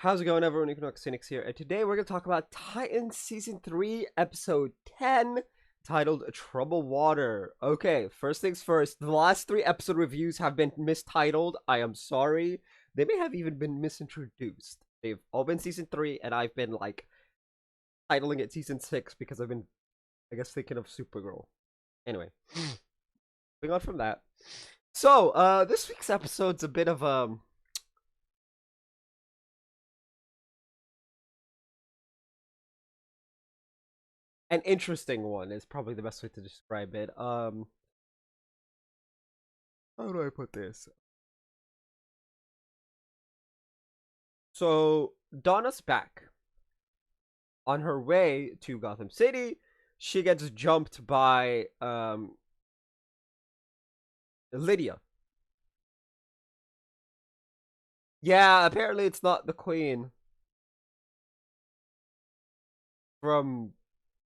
How's it going, everyone? Equinox Phoenix here, and today we're going to talk about Titan Season 3, Episode 10, titled Troubled Water. Okay, first things first, the last three episode reviews have been mistitled. I am sorry. They may have even been misintroduced. They've all been Season 3, and I've been, titling it Season 6 because I've been, I guess, thinking of Supergirl. Anyway, moving on from that. So, this week's episode's a bit of, an interesting one is probably the best way to describe it. How do I put this? So Donna's back. On her way to Gotham City, she gets jumped by Lydia. Yeah, apparently it's not the Queen from,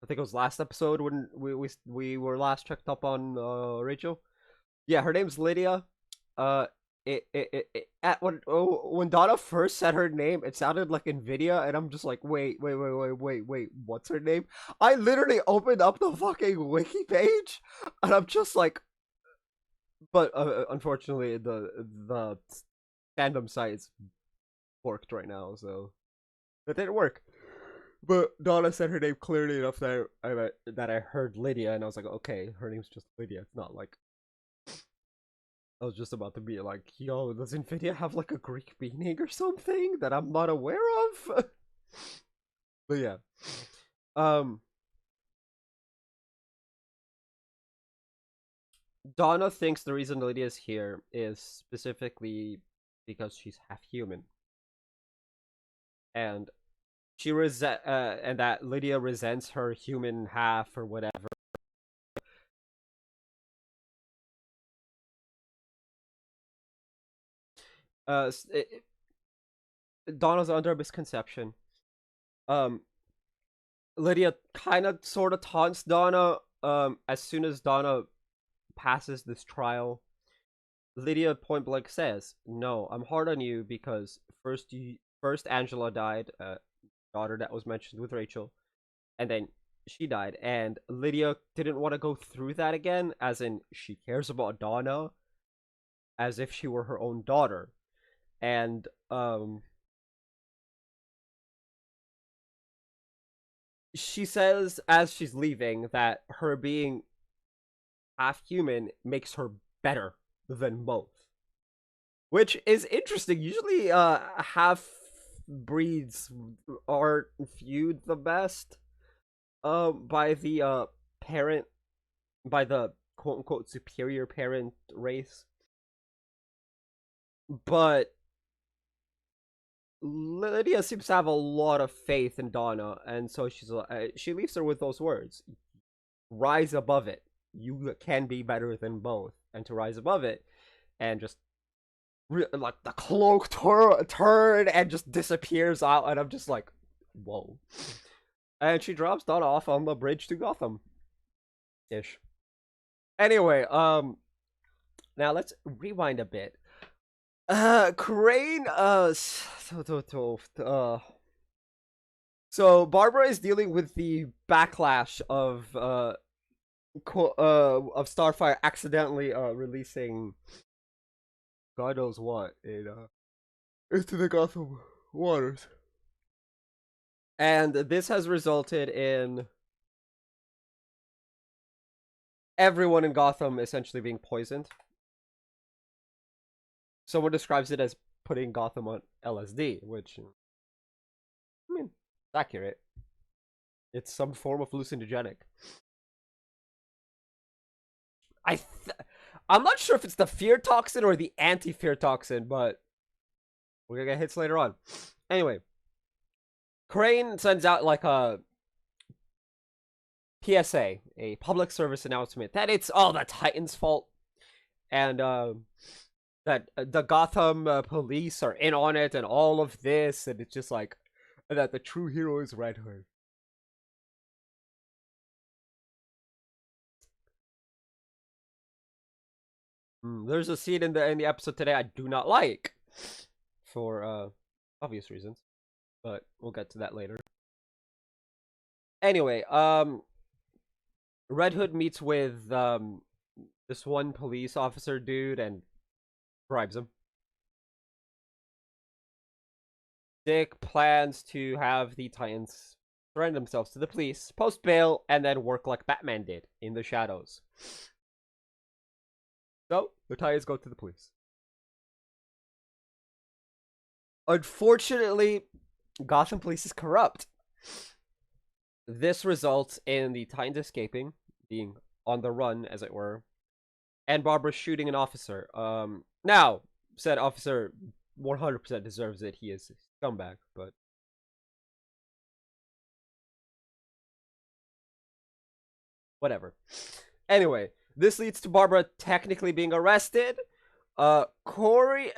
I think it was last episode when we were last checked up on Rachel. Yeah, her name's Lydia. Uh, at when Donna first said her name, it sounded like Nvidia, and I'm just like, wait, what's her name? I literally opened up the fucking wiki page, and I'm just like, but unfortunately, the fandom site is forked right now, so it didn't work. But Donna said her name clearly enough that I heard Lydia, and I was like, okay, her name's just Lydia. It's not like I was just about to be like, yo, does Nvidia have like a Greek meaning or something that I'm not aware of? But yeah. Um Donna thinks the reason Lydia's here is specifically because she's half human. And and that Lydia resents her human half or whatever. Uh Donna's under a misconception. Um Lydia kind of sort of taunts Donna as soon as Donna passes this trial. Lydia point blank says, "No, I'm hard on you because first Angela died, daughter that was mentioned with Rachel, and then she died, and Lydia didn't want to go through that again, as in she cares about Donna as if she were her own daughter, and she says as she's leaving that her being half human makes her better than both." Which is interesting. Usually, half breeds aren't viewed the best, by the parent, by the quote unquote superior parent race. But Lydia seems to have a lot of faith in Donna, and so she leaves her with those words: "Rise above it. You can be better than both, and to rise above it, and just like the cloak turn and just disappears out, and I'm just like, whoa. And she drops Donna off on the bridge to Gotham ish. Anyway, now let's rewind a bit. Crane, so Barbara is dealing with the backlash of Starfire accidentally releasing God knows what into the Gotham waters. And this has resulted in everyone in Gotham essentially being poisoned. Someone describes it as putting Gotham on LSD, which, I mean, it's accurate. It's some form of hallucinogenic. I'm not sure if it's the fear toxin or the anti-fear toxin, but we're gonna get hits later on. Anyway, Crane sends out like a PSA, a public service announcement, that it's all the Titans' fault, and that the Gotham police are in on it, and all of this, and it's just like that the true hero is Red Hood. There's a scene in the episode today I do not like, for obvious reasons. but we'll get to that later. Anyway, Red Hood meets with this one police officer dude and bribes him. Dick plans to have the Titans surrender themselves to the police, post bail, and then work like Batman did in the shadows. So the Titans go to the police. Unfortunately, Gotham police is corrupt. This results in the Titans escaping, being on the run, as it were, and Barbara shooting an officer. Now, said officer 100% deserves it. He is a scumbag, but whatever. Anyway, this leads to Barbara technically being arrested. Blackfire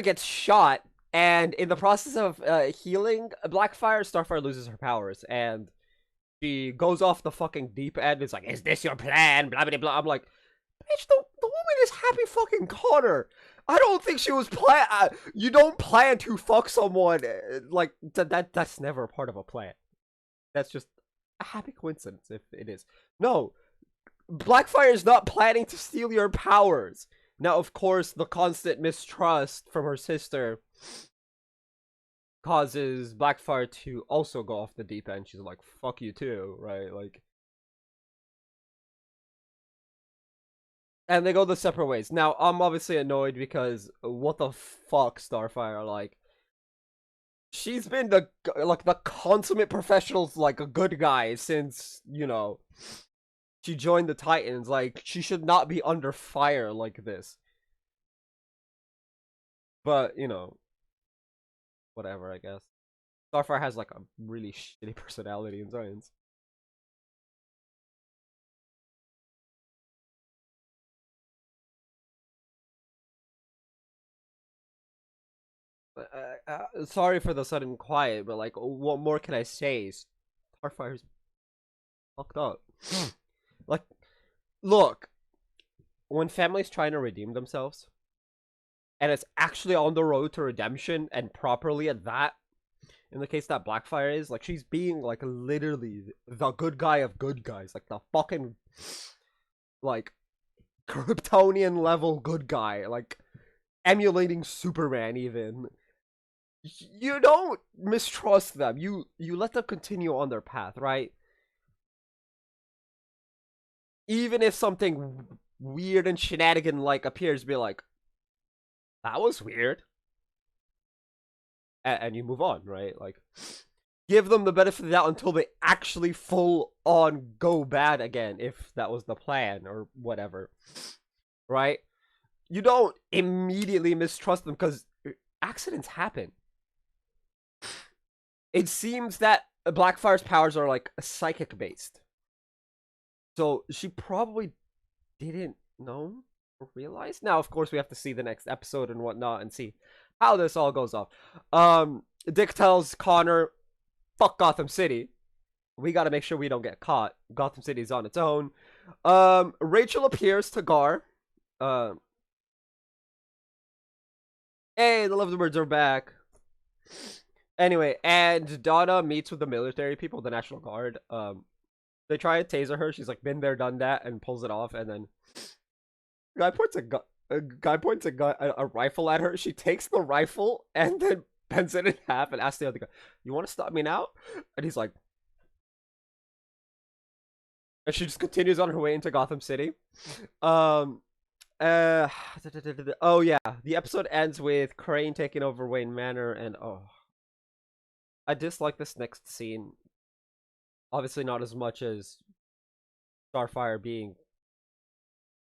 gets shot, and in the process of healing Blackfire, Starfire loses her powers, and she goes off the fucking deep end. It's like, is this your plan? Blah blah blah. I'm like, bitch, the woman is Happy fucking Connor. I don't think she was you don't plan to fuck someone like that's never a part of a plan. That's just a happy coincidence if it is. No, Blackfire is not planning to steal your powers. Now, of course, the constant mistrust from her sister causes Blackfire to also go off the deep end. She's like, fuck you too, right? Like, and they go the separate ways. Now, I'm obviously annoyed because what the fuck, Starfire? Like, she's been the consummate professionals, like a good guy since, you know, she joined the Titans. Like, she should not be under fire like this. But, you know, whatever, I guess. Starfire has like a really shitty personality in Titans. Sorry for the sudden quiet, but like, what more can I say? Starfire's fucked up. Like, look, when families trying to redeem themselves, and it's actually on the road to redemption and properly at that, in the case that Blackfire is, like, she's being like literally the good guy of good guys, like the fucking like Kryptonian level good guy, like emulating Superman even. You don't mistrust them. You let them continue on their path, right? Even if something weird and shenanigan like appears, be like, that was weird, and you move on, right? Like, give them the benefit of the doubt until they actually full on go bad again, if that was the plan or whatever, right? You don't immediately mistrust them because accidents happen. It seems that Blackfire's powers are like psychic based, so she probably didn't know or realize. Now, of course, we have to see the next episode and whatnot and see how this all goes off. Dick tells Connor, fuck Gotham City. We gotta make sure we don't get caught. Gotham City's on its own. Rachel appears to Gar. Hey, the Lovebirds are back. Anyway, and Donna meets with the military people, the National Guard. They try to taser her. She's like, been there, done that, and pulls it off. And then guy points a rifle at her. She takes the rifle and then bends it in half and asks the other guy, "You want to stop me now?" And he's like, and she just continues on her way into Gotham City. Oh yeah, the episode ends with Crane taking over Wayne Manor, and oh, I dislike this next scene. Obviously, not as much as Starfire being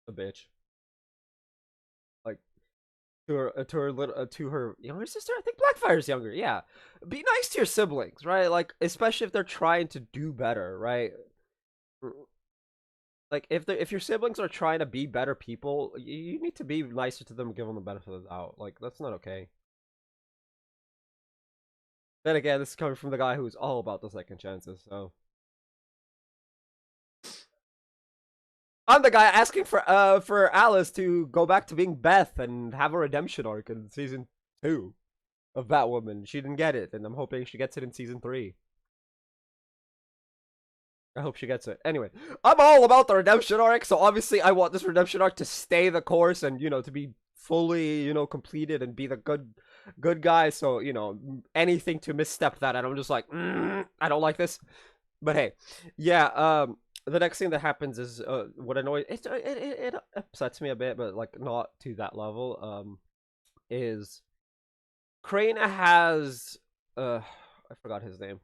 a bitch. Like, to her younger sister. I think Blackfire's younger. Yeah, be nice to your siblings, right? Like, especially if they're trying to do better, right? Like, if your siblings are trying to be better people, you need to be nicer to them and give them the benefit of the doubt. Like, that's not okay. Then again, this is coming from the guy who's all about the second chances, so. I'm the guy asking for Alice to go back to being Beth and have a redemption arc in season 2. of Batwoman. She didn't get it, and I'm hoping she gets it in season 3. I hope she gets it. Anyway, I'm all about the redemption arc, so obviously I want this redemption arc to stay the course and, to be fully, completed and be the good guy. So, anything to misstep that, and I'm just like, I don't like this. But hey, yeah, the next thing that happens is, what annoys, it upsets me a bit, but, like, not to that level, is Crane has, I forgot his name.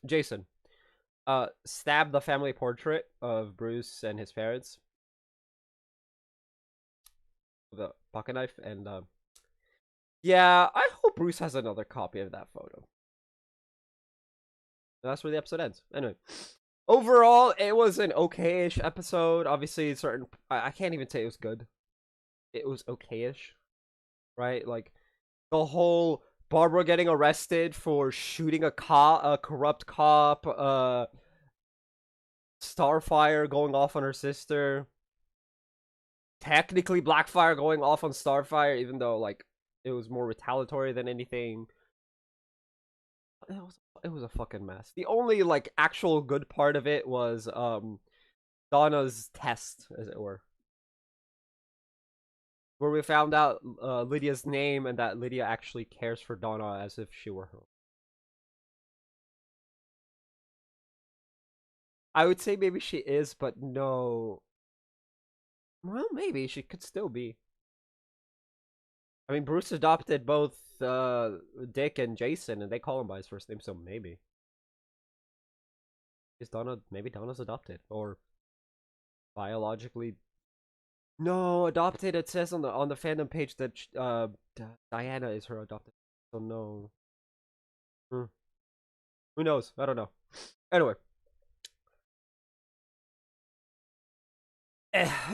Jason. Stabbed the family portrait of Bruce and his parents with a pocket knife, and yeah, I hope Bruce has another copy of that photo. That's where the episode ends. Anyway, overall, it was an okay-ish episode. Obviously, I can't even say it was good. It was okay-ish, right? Like the whole Barbara getting arrested for shooting a corrupt cop, Starfire going off on her sister, technically Blackfire going off on Starfire, even though like it was more retaliatory than anything. It was a fucking mess. The only like actual good part of it was Donna's test, as it were, where we found out Lydia's name and that Lydia actually cares for Donna as if she were her. I would say maybe she is, but no. Well, maybe she could still be. I mean, Bruce adopted both Dick and Jason, and they call him by his first name, so maybe. Is Donna, maybe Donna's adopted, or biologically. No, adopted. It says on the fandom page that Diana is her adopted. So no. Who knows? I don't know. Anyway.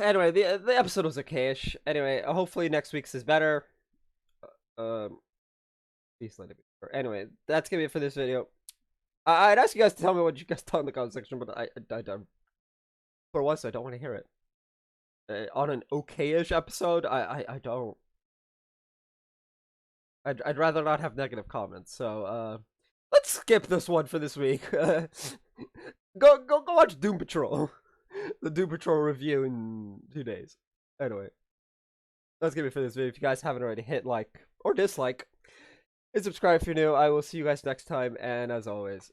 Anyway, the episode was okay-ish. Anyway, hopefully next week's is better. Please let it be. Anyway, that's gonna be it for this video. I'd ask you guys to tell me what you guys thought in the comment section, but I for once I don't want to hear it. On an okay-ish episode, I don't. I'd rather not have negative comments. So let's skip this one for this week. Go watch Doom Patrol. The Doom Patrol review in 2 days. Anyway, that's gonna be it for this video. If you guys haven't already, hit like or dislike and subscribe if you're new. I will see you guys next time, and as always,